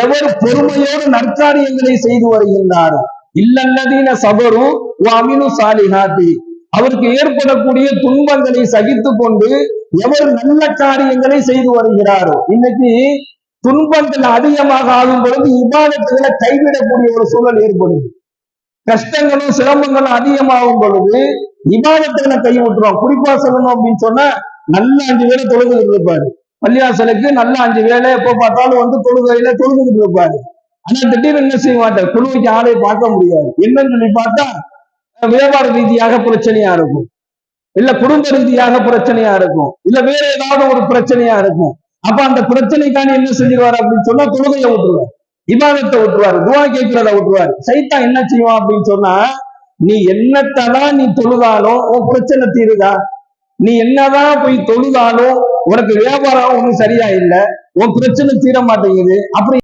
எவர் பொறுமையோடு நற்காரியங்களை செய்து வருகின்றாரோ இல்லல்லதீன சபரு வஅமிலு சாலிஹாத்தி, அவருக்கு ஏற்படக்கூடிய துன்பங்களை சகித்து கொண்டு எவர் நல்ல காரியங்களை செய்து வருகிறாரோ. இன்னைக்கு துன்பங்கள் அதிகமாக ஆகும் பொழுது இபாதத்துகளை கைவிடக்கூடிய ஒரு சூழல் ஏற்படுது. கஷ்டங்களும் சிரமங்களும் அதிகமாகும் பொழுது இபாதத்துகளை கைவிட்டுறோம். குறிப்பா சொல்லணும் அப்படின்னு சொன்னா, நல்ல 5 வேளை தொழுதுகிட்டு இருப்பாரு, பள்ளிவாசலுக்கு நல்ல 5 வேளை எப்ப பார்த்தாலும் தொழுகையில தொழுதுகிட்டு இருப்பாரு. ஆனா திடீர்னு என்ன செய்ய மாட்டார், குழுவைக்கு ஆளை பார்க்க முடியாது. என்னன்னு சொல்லி பார்த்தா வியாபார ரீதியாக பிரச்சனையா இருக்கும், இல்ல குடும்ப ரீதியாக பிரச்சனையா இருக்கும், இல்ல வேற ஏதாவது ஒரு பிரச்சனையா இருக்கும். அப்ப அந்த பிரச்சனைக்கான என்ன செஞ்சிருவாரு அப்படின்னு சொன்னா தொழுகையை விட்டுருவார், இபாதத்தை விட்டுருவாரு, துவா கேட்கிறத விட்டுருவாரு. சைத்தான் என்ன செய்வான் அப்படின்னு சொன்னா, நீ என்னத்தான் நீ தொழுதாலும் உன் பிரச்சனை தீருதா, நீ என்னதான் போய் தொழுதாலும் உனக்கு வியாபாரம் ஒன்றும் சரியா இல்லை, உன் பிரச்சனை தீர மாட்டேங்குது, அப்படி